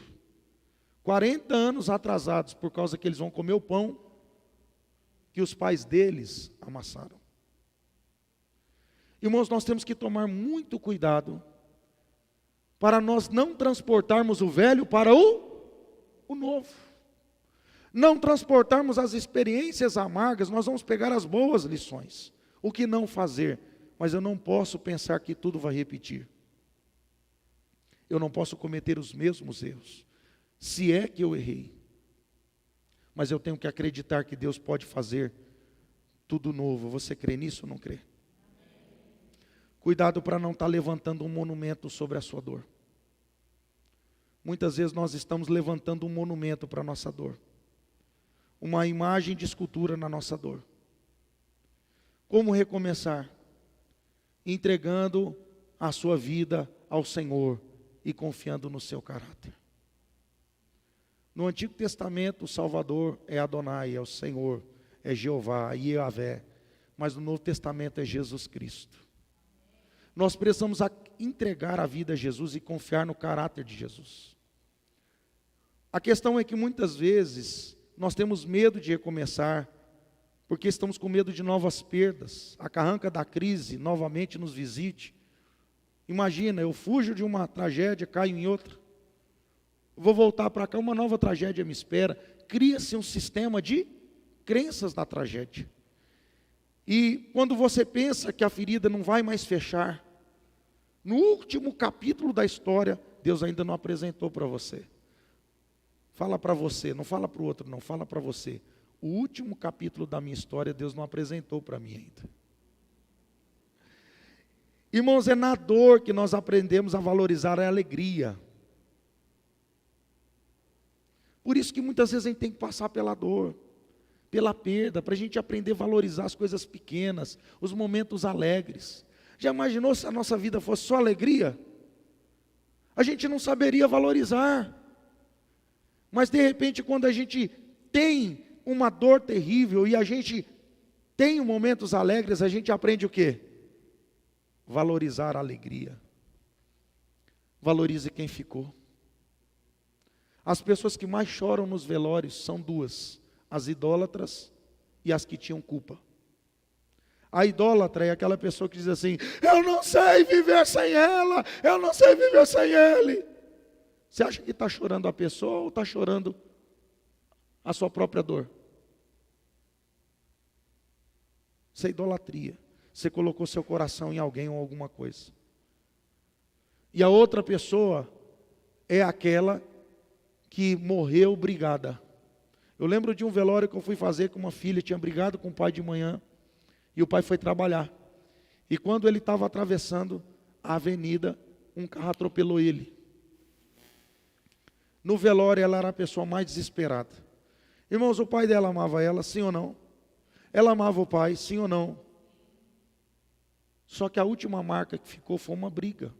40 anos atrasados, por causa que eles vão comer o pão que os pais deles amassaram. Irmãos, nós temos que tomar muito cuidado para nós não transportarmos o velho para o novo. Não transportarmos as experiências amargas, nós vamos pegar as boas lições. O que não fazer? Mas eu não posso pensar que tudo vai repetir. Eu não posso cometer os mesmos erros, se é que eu errei. Mas eu tenho que acreditar que Deus pode fazer tudo novo. Você crê nisso ou não crê? Cuidado para não estar levantando um monumento sobre a sua dor. Muitas vezes nós estamos levantando um monumento para a nossa dor. Uma imagem de escultura na nossa dor. Como recomeçar? Entregando a sua vida ao Senhor e confiando no seu caráter. No Antigo Testamento, o Salvador é Adonai, é o Senhor, é Jeová, Yahvé. Mas no Novo Testamento é Jesus Cristo. Nós precisamos entregar a vida a Jesus e confiar no caráter de Jesus. A questão é que muitas vezes nós temos medo de recomeçar, porque estamos com medo de novas perdas. A carranca da crise novamente nos visite. Imagina, eu fujo de uma tragédia, caio em outra. Vou voltar para cá, uma nova tragédia me espera. Cria-se um sistema de crenças da tragédia. E quando você pensa que a ferida não vai mais fechar, No último capítulo da história, Deus ainda não apresentou para você. Fala para você, não fala para o outro, não, fala para você. O último capítulo da minha história, Deus não apresentou para mim ainda. Irmãos, é na dor que nós aprendemos a valorizar a alegria. Por isso que muitas vezes a gente tem que passar pela dor, pela perda, para a gente aprender a valorizar as coisas pequenas, os momentos alegres. Já imaginou se a nossa vida fosse só alegria? A gente não saberia valorizar. Mas de repente, quando a gente tem uma dor terrível e a gente tem momentos alegres, a gente aprende o quê? Valorizar a alegria. Valorize quem ficou. As pessoas que mais choram nos velórios são duas: as idólatras e as que tinham culpa. A idólatra é aquela pessoa que diz assim: eu não sei viver sem ela, eu não sei viver sem ele. Você acha que está chorando a pessoa ou está chorando a sua própria dor? Isso é idolatria. Você colocou seu coração em alguém ou alguma coisa. E a outra pessoa é aquela que morreu brigada. Eu lembro de um velório que eu fui fazer com uma filha, tinha brigado com o pai de manhã, e o pai foi trabalhar. E quando ele estava atravessando a avenida, um carro atropelou ele. No velório ela era a pessoa mais desesperada. Irmãos, o pai dela amava ela, sim ou não? Ela amava o pai, sim ou não? Só que a última marca que ficou foi uma briga.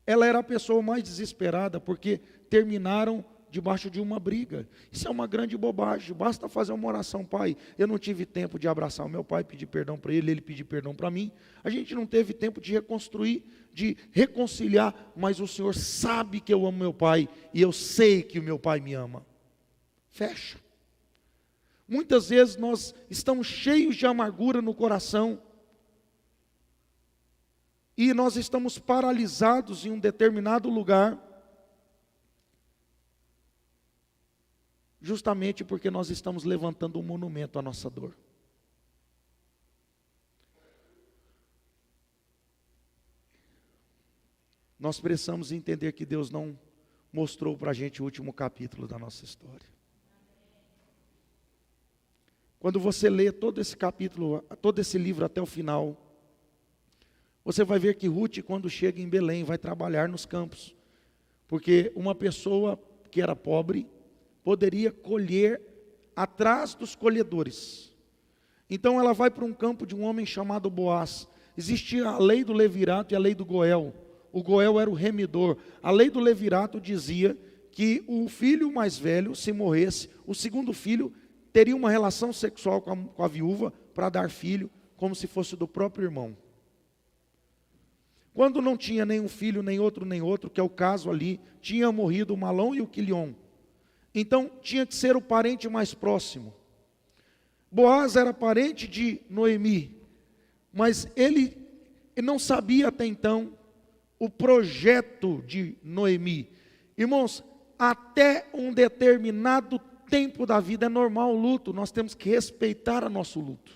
Ela era a pessoa mais desesperada porque terminaram debaixo de uma briga. Isso é uma grande bobagem. Basta fazer uma oração: pai, eu não tive tempo de abraçar o meu pai, pedir perdão para ele, ele pedir perdão para mim. A gente não teve tempo de reconstruir, de reconciliar, mas o Senhor sabe que eu amo meu pai e eu sei que o meu pai me ama. Fecha. Muitas vezes nós estamos cheios de amargura no coração e nós estamos paralisados em um determinado lugar, justamente porque nós estamos levantando um monumento à nossa dor. Nós precisamos entender que Deus não mostrou para a gente o último capítulo da nossa história. Quando você lê todo esse capítulo, todo esse livro até o final, você vai ver que Ruth, quando chega em Belém, vai trabalhar nos campos. Porque uma pessoa que era pobre poderia colher atrás dos colhedores. Então ela vai para um campo de um homem chamado Boaz. Existia a lei do levirato e a lei do Goel. O Goel era o remidor. A lei do levirato dizia que o filho mais velho, se morresse, o segundo filho teria uma relação sexual com a viúva para dar filho, como se fosse do próprio irmão. Quando não tinha nenhum filho, nem outro, que é o caso ali, tinha morrido o Malom e o Quilion. Então tinha que ser o parente mais próximo. Boaz era parente de Noemi, mas ele não sabia até então o projeto de Noemi. Irmãos, até um determinado tempo da vida é normal o luto, nós temos que respeitar o nosso luto.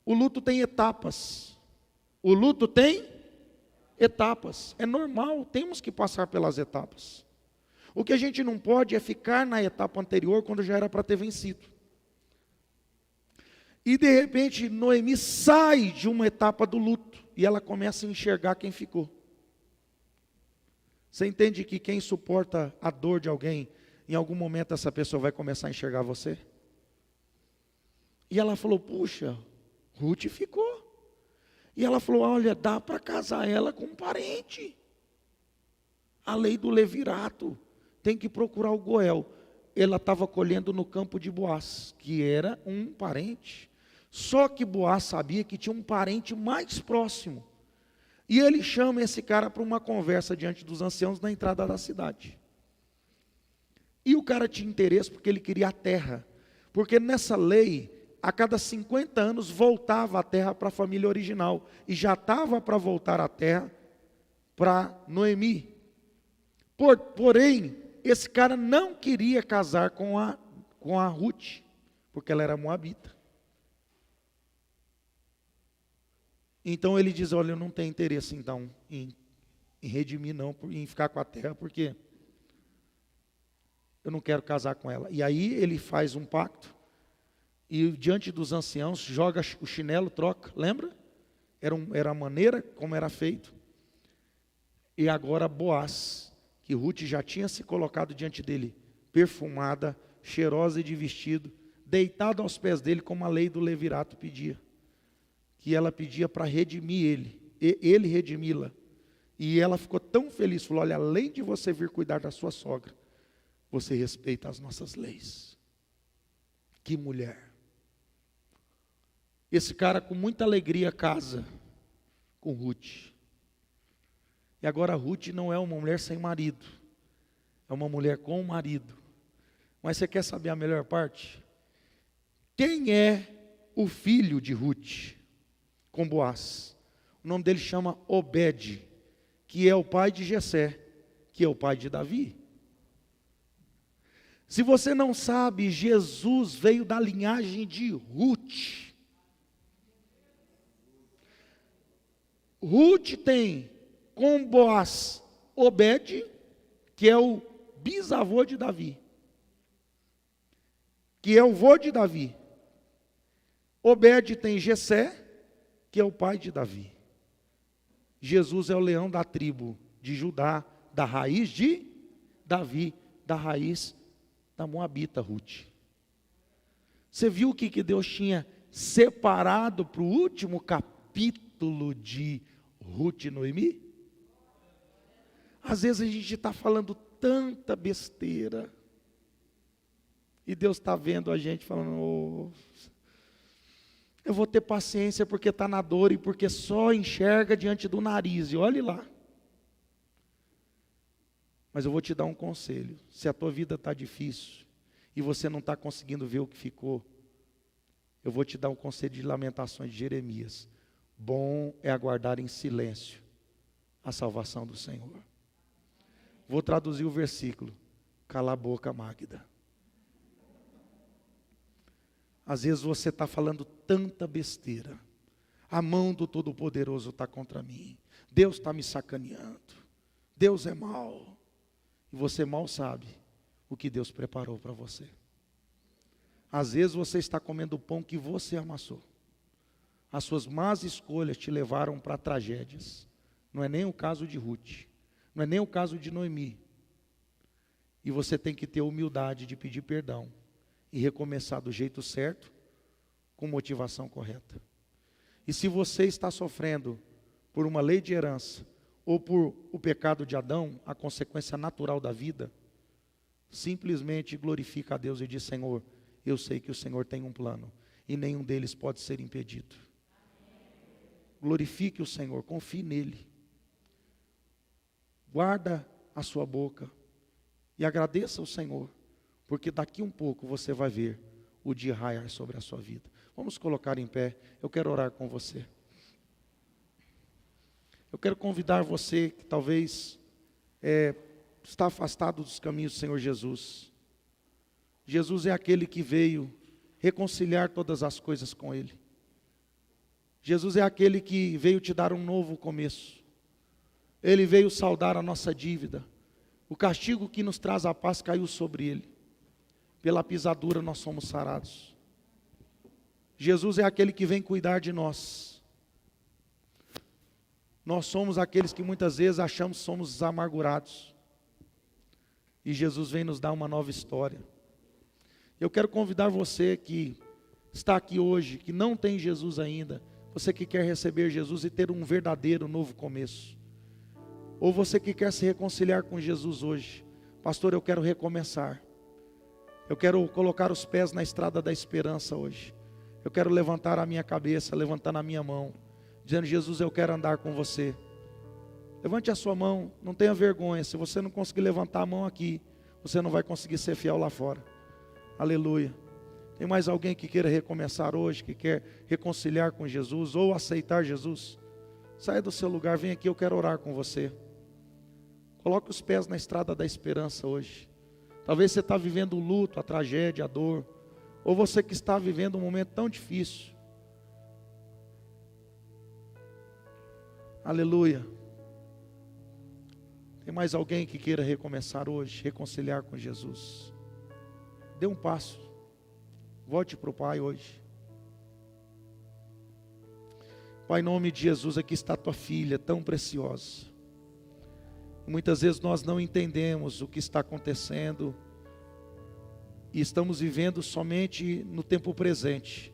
O luto tem etapas. O luto tem etapas. É normal, temos que passar pelas etapas. O que a gente não pode é ficar na etapa anterior quando já era para ter vencido. E de repente Noemi sai de uma etapa do luto e ela começa a enxergar quem ficou. Você entende que quem suporta a dor de alguém, em algum momento essa pessoa vai começar a enxergar você? E ela falou: puxa, Ruth ficou. E ela falou: olha, dá para casar ela com um parente. A lei do levirato, tem que procurar o Goel. Ela estava colhendo no campo de Boaz, que era um parente. Só que Boaz sabia que tinha um parente mais próximo. E ele chama esse cara para uma conversa diante dos anciãos na entrada da cidade. E o cara tinha interesse porque ele queria a terra. Porque nessa lei, a cada 50 anos voltava a terra para a família original. E já estava para voltar a terra para Noemi. Porém, esse cara não queria casar com a Ruth, porque ela era moabita. Então ele diz, olha, eu não tenho interesse então em redimir não, em ficar com a terra, porque eu não quero casar com ela. E aí ele faz um pacto, e diante dos anciãos, joga o chinelo, troca, lembra? Era a maneira como era feito. E agora Boaz, que Ruth já tinha se colocado diante dele, perfumada, cheirosa e de vestido, deitada aos pés dele, como a lei do levirato pedia. Que ela pedia para redimir ele redimi-la. E ela ficou tão feliz, falou, olha, além de você vir cuidar da sua sogra, você respeita as nossas leis. Que mulher. Esse cara com muita alegria casa com Ruth. E agora Ruth não é uma mulher sem marido, é uma mulher com marido. Mas você quer saber a melhor parte? Quem é o filho de Ruth com Boaz? O nome dele chama Obed, que é o pai de Jessé, que é o pai de Davi. Se você não sabe, Jesus veio da linhagem de Ruth. Ruth tem com Boaz Obed, que é o bisavô de Davi, que é o vô de Davi. Obed tem Jessé, que é o pai de Davi. Jesus é o leão da tribo de Judá, da raiz de Davi, da raiz da Moabita Ruth. Você viu o que Deus tinha separado para o último capítulo de Ruth e Noemi? Às vezes a gente está falando tanta besteira, e Deus está vendo a gente falando, oh, eu vou ter paciência porque está na dor e porque só enxerga diante do nariz, e olhe lá. Mas eu vou te dar um conselho, se a tua vida está difícil, e você não está conseguindo ver o que ficou, eu vou te dar um conselho de Lamentações de Jeremias. Bom é aguardar em silêncio a salvação do Senhor. Vou traduzir o versículo. Cala a boca, Magda. Às vezes você está falando tanta besteira. A mão do Todo-Poderoso está contra mim. Deus está me sacaneando. Deus é mau. E você mal sabe o que Deus preparou para você. Às vezes você está comendo o pão que você amassou. As suas más escolhas te levaram para tragédias. Não é nem o caso de Ruth. Não é nem o caso de Noemi. E você tem que ter humildade de pedir perdão e recomeçar do jeito certo, com motivação correta. E se você está sofrendo por uma lei de herança, ou por o pecado de Adão, a consequência natural da vida, simplesmente glorifica a Deus e diz, Senhor, eu sei que o Senhor tem um plano, e nenhum deles pode ser impedido. Glorifique o Senhor, confie nele. Guarda a sua boca e agradeça ao Senhor, porque daqui um pouco você vai ver o dia raiar sobre a sua vida. Vamos colocar em pé, eu quero orar com você. Eu quero convidar você que talvez está afastado dos caminhos do Senhor Jesus. Jesus é aquele que veio reconciliar todas as coisas com Ele. Jesus é aquele que veio te dar um novo começo. Ele veio saldar a nossa dívida. O castigo que nos traz a paz caiu sobre Ele. Pela pisadura nós somos sarados. Jesus é aquele que vem cuidar de nós. Nós somos aqueles que muitas vezes achamos que somos amargurados. E Jesus vem nos dar uma nova história. Eu quero convidar você que está aqui hoje, que não tem Jesus ainda, você que quer receber Jesus e ter um verdadeiro novo começo. Ou você que quer se reconciliar com Jesus hoje. Pastor, eu quero recomeçar. Eu quero colocar os pés na estrada da esperança hoje. Eu quero levantar a minha cabeça, levantar a minha mão, dizendo, Jesus, eu quero andar com você. Levante a sua mão, não tenha vergonha. Se você não conseguir levantar a mão aqui, você não vai conseguir ser fiel lá fora. Aleluia. Tem mais alguém que queira recomeçar hoje, que quer reconciliar com Jesus ou aceitar Jesus? Saia do seu lugar, vem aqui, eu quero orar com você. Coloque os pés na estrada da esperança hoje. Talvez você está vivendo o luto, a tragédia, a dor. Ou você que está vivendo um momento tão difícil. Aleluia. Tem mais alguém que queira recomeçar hoje, reconciliar com Jesus? Dê um passo. Volte para o Pai hoje. Pai, em nome de Jesus, aqui está a tua filha, tão preciosa. Muitas vezes nós não entendemos o que está acontecendo e estamos vivendo somente no tempo presente.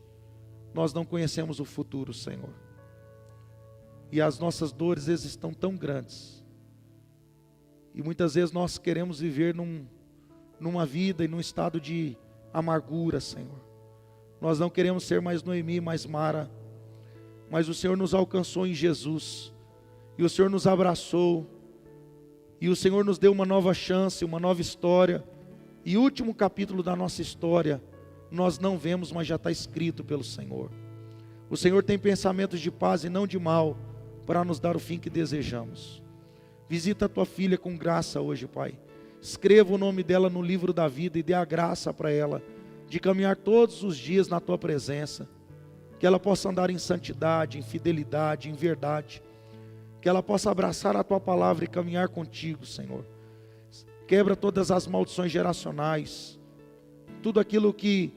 Nós não conhecemos o futuro, Senhor. E as nossas dores, às vezes, estão tão grandes. E muitas vezes nós queremos viver numa vida e num estado de amargura, Senhor. Nós não queremos ser mais Noemi, mais Mara. Mas o Senhor nos alcançou em Jesus. E o Senhor nos abraçou. E o Senhor nos deu uma nova chance, uma nova história. E o último capítulo da nossa história, nós não vemos, mas já está escrito pelo Senhor. O Senhor tem pensamentos de paz e não de mal, para nos dar o fim que desejamos. Visita a tua filha com graça hoje, Pai. Escreva o nome dela no livro da vida e dê a graça para ela, de caminhar todos os dias na tua presença. Que ela possa andar em santidade, em fidelidade, em verdade. Que ela possa abraçar a tua palavra e caminhar contigo, Senhor. Quebra todas as maldições geracionais. Tudo aquilo que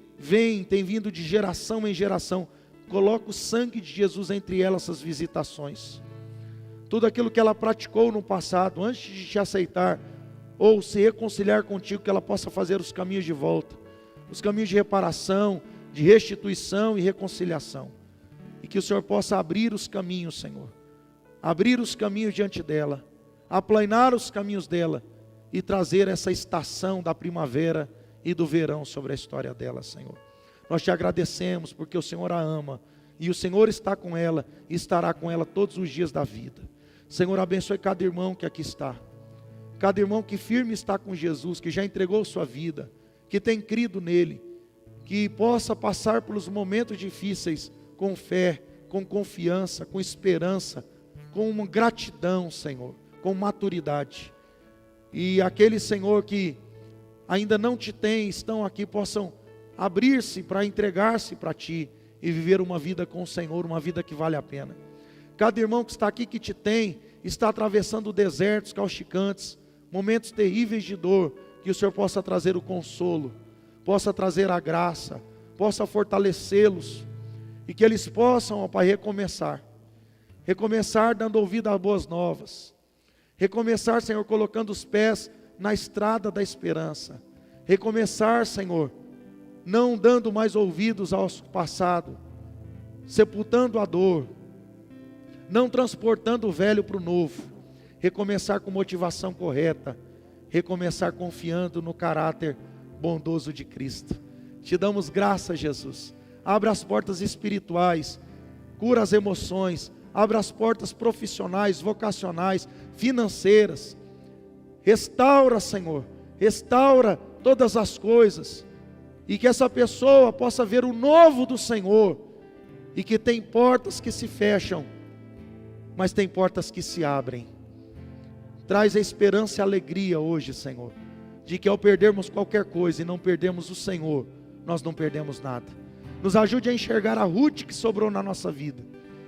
tem vindo de geração em geração. Coloca o sangue de Jesus entre elas, essas visitações. Tudo aquilo que ela praticou no passado, antes de te aceitar, ou se reconciliar contigo, que ela possa fazer os caminhos de volta. Os caminhos de reparação, de restituição e reconciliação. E que o Senhor possa abrir os caminhos, Senhor. Abrir os caminhos diante dela. Aplanar os caminhos dela. E trazer essa estação da primavera e do verão sobre a história dela, Senhor. Nós te agradecemos porque o Senhor a ama. E o Senhor está com ela e estará com ela todos os dias da vida. Senhor, abençoe cada irmão que aqui está. Cada irmão que firme está com Jesus, que já entregou sua vida, que tem crido nele. Que possa passar pelos momentos difíceis com fé, com confiança, com esperança, com uma gratidão, Senhor, com maturidade. E aqueles, Senhor, que ainda não te têm, estão aqui, possam abrir-se para entregar-se para ti e viver uma vida com o Senhor, uma vida que vale a pena. Cada irmão que está aqui, que te tem, está atravessando desertos causticantes, momentos terríveis de dor, que o Senhor possa trazer o consolo, possa trazer a graça, possa fortalecê-los, e que eles possam, ó Pai, recomeçar dando ouvido a boas novas, recomeçar, Senhor, colocando os pés na estrada da esperança, recomeçar, Senhor, não dando mais ouvidos ao passado, sepultando a dor, não transportando o velho para o novo, recomeçar com motivação correta, recomeçar confiando no caráter bondoso de Cristo. Te damos graça, Jesus. Abra as portas espirituais, cura as emoções, abra as portas profissionais, vocacionais, financeiras. Restaura, Senhor, restaura todas as coisas, e que essa pessoa possa ver o novo do Senhor, e que tem portas que se fecham, mas tem portas que se abrem. Traz a esperança e a alegria hoje, Senhor, de que ao perdermos qualquer coisa e não perdermos o Senhor, nós não perdemos nada. Nos ajude a enxergar a Ruth que sobrou na nossa vida,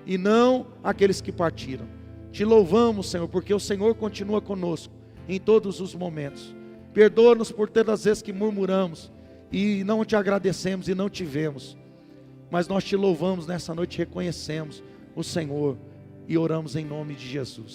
e não aqueles que partiram. Te louvamos, Senhor, porque o Senhor continua conosco em todos os momentos. Perdoa-nos por todas as vezes que murmuramos e não te agradecemos e não te vemos. Mas nós te louvamos nessa noite, reconhecemos o Senhor e oramos em nome de Jesus.